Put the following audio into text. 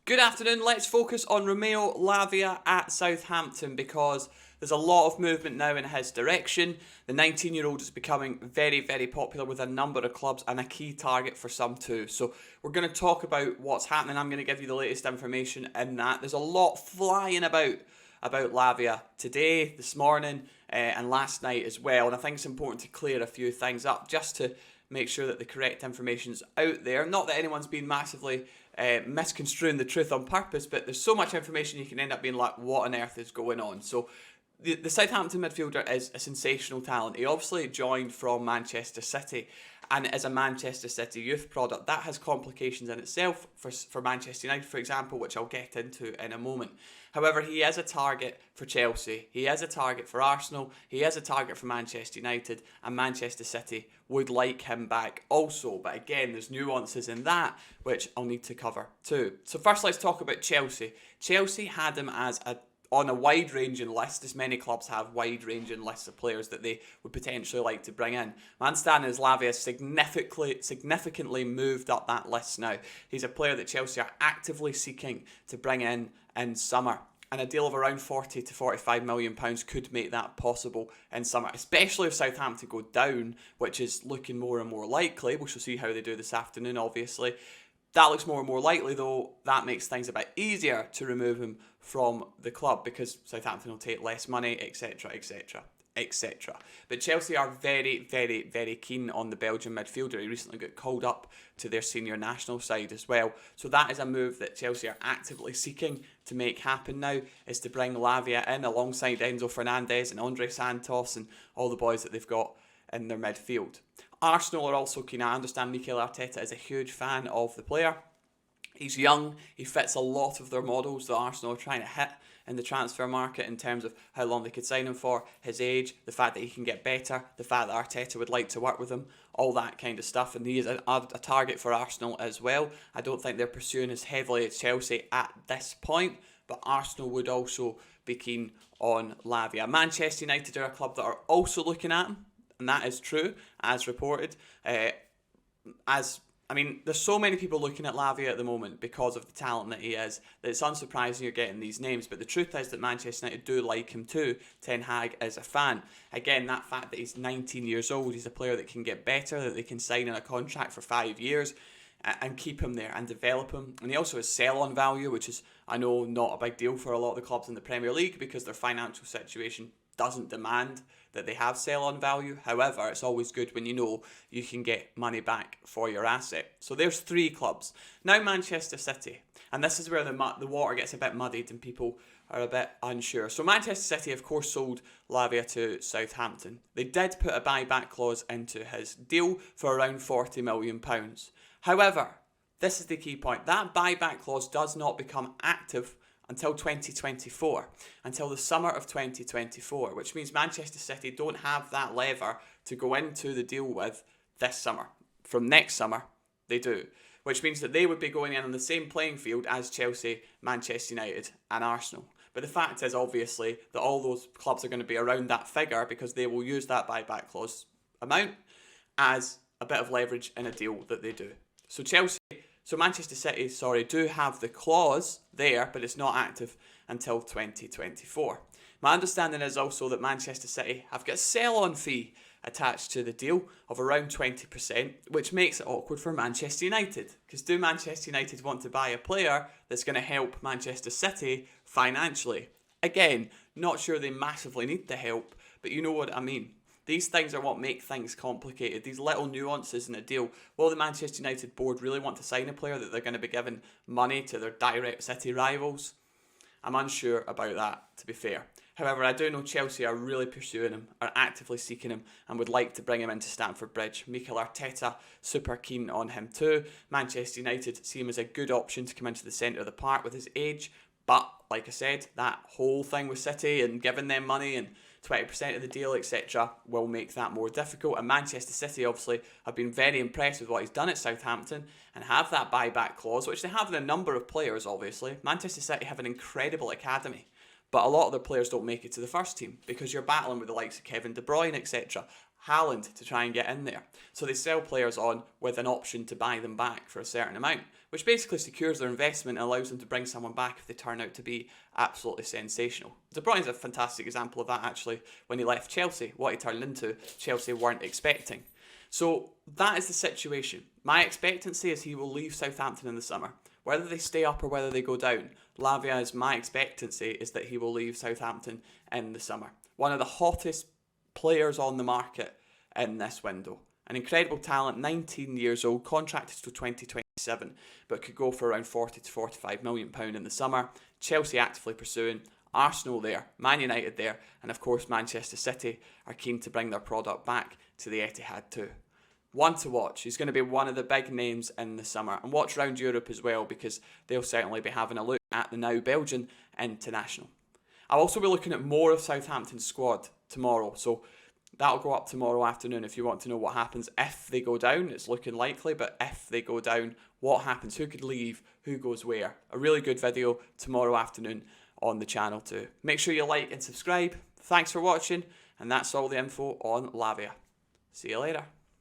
Good afternoon, let's focus on Romeo Lavia at Southampton because there's a lot of movement now in his direction. The 19-year-old is becoming very, very popular with a number of clubs and a key target for some too. So we're going to talk about what's happening. I'm going to give you the latest information in that. There's a lot flying about Lavia today, this morning, and last night as well. And I think it's important to clear a few things up just to make sure that the correct information's out there. Not that anyone's been massively misconstruing the truth on purpose, but there's so much information you can end up being like, what on earth is going on? So the Southampton midfielder is a sensational talent. He obviously joined from Manchester City and is a Manchester City youth product. That has complications in itself for Manchester United, for example, which I'll get into in a moment. However, he is a target for Chelsea. He is a target for Arsenal. He is a target for Manchester United, and Manchester City would like him back also. But again, there's nuances in that, which I'll need to cover too. So first, let's talk about Chelsea. Chelsea had him as on a wide-ranging list, as many clubs have wide-ranging lists of players that they would potentially like to bring in. My understanding is Lavia significantly moved up that list now. He's a player that Chelsea are actively seeking to bring in summer. And a deal of around £40 to £45 million could make that possible in summer, especially if Southampton go down, which is looking more and more likely. We shall see how they do this afternoon, obviously. That looks more and more likely, though. That makes things a bit easier to remove him from the club because Southampton will take less money, etc., etc., etc. But Chelsea are very, very, very keen on the Belgian midfielder. He recently got called up to their senior national side as well. So that is a move that Chelsea are actively seeking to make happen now, is to bring Lavia in alongside Enzo Fernandez and Andre Santos and all the boys that they've got in their midfield. Arsenal are also keen. I understand Mikel Arteta is a huge fan of the player. He's young, he fits a lot of their models that Arsenal are trying to hit in the transfer market in terms of how long they could sign him for, his age, the fact that he can get better, the fact that Arteta would like to work with him, all that kind of stuff. And he is a target for Arsenal as well. I don't think they're pursuing as heavily as Chelsea at this point, but Arsenal would also be keen on Lavia. Manchester United are a club that are also looking at him, and that is true, as reported. There's so many people looking at Lavia at the moment because of the talent that he is, that it's unsurprising you're getting these names. But the truth is that Manchester United do like him too. Ten Hag is a fan. Again, that fact that he's 19 years old, he's a player that can get better, that they can sign in a contract for 5 years and keep him there and develop him. And he also has sell-on value, which is, I know, not a big deal for a lot of the clubs in the Premier League because their financial situation doesn't demand that they have sell-on value. However, it's always good when you know you can get money back for your asset. So there's 3 clubs. Now Manchester City. And this is where the water gets a bit muddied and people are a bit unsure. So Manchester City, of course, sold Lavia to Southampton. They did put a buyback clause into his deal for around £40 million. However, this is the key point. That buyback clause does not become active until 2024, until the summer of 2024, which means Manchester City don't have that lever to go into the deal with this summer. From next summer, they do, which means that they would be going in on the same playing field as Chelsea, Manchester United and Arsenal. But the fact is, obviously, that all those clubs are going to be around that figure because they will use that buyback clause amount as a bit of leverage in a deal that they do. So Manchester City, do have the clause there, but it's not active until 2024. My understanding is also that Manchester City have got a sell-on fee attached to the deal of around 20%, which makes it awkward for Manchester United. Because do Manchester United want to buy a player that's going to help Manchester City financially? Again, not sure they massively need the help, but you know what I mean. These things are what make things complicated. These little nuances in a deal. Will the Manchester United board really want to sign a player that they're going to be giving money to their direct City rivals? I'm unsure about that, to be fair. However, I do know Chelsea are really pursuing him, are actively seeking him, and would like to bring him into Stamford Bridge. Mikel Arteta, super keen on him too. Manchester United see him as a good option to come into the centre of the park with his age. But, like I said, that whole thing with City and giving them money and 20% of the deal, etc., will make that more difficult. And Manchester City, obviously, have been very impressed with what he's done at Southampton and have that buyback clause, which they have in a number of players, obviously. Manchester City have an incredible academy, but a lot of their players don't make it to the first team because you're battling with the likes of Kevin De Bruyne, etc. Haaland to try and get in there. So they sell players on with an option to buy them back for a certain amount, which basically secures their investment and allows them to bring someone back if they turn out to be absolutely sensational. De Bruyne's a fantastic example of that, actually. When he left Chelsea, what he turned into, Chelsea weren't expecting. So that is the situation. My expectancy is he will leave Southampton in the summer. Whether they stay up or whether they go down, Lavia's my expectancy is that he will leave Southampton in the summer. One of the hottest players on the market in this window. An incredible talent, 19 years old, contracted to 2027, but could go for around 40 to 45 million pound in the summer. Chelsea actively pursuing, Arsenal there, Man United there, and of course Manchester City are keen to bring their product back to the Etihad too. One to watch. He's going to be one of the big names in the summer, and watch around Europe as well, because they'll certainly be having a look at the now Belgian international. I'll also be looking at more of Southampton's squad tomorrow, so that'll go up tomorrow afternoon if you want to know what happens if they go down. It's looking likely, but if they go down, what happens? Who could leave? Who goes where? A really good video tomorrow afternoon on the channel too. Make sure you like and subscribe. Thanks for watching, and that's all the info on Lavia. See you later.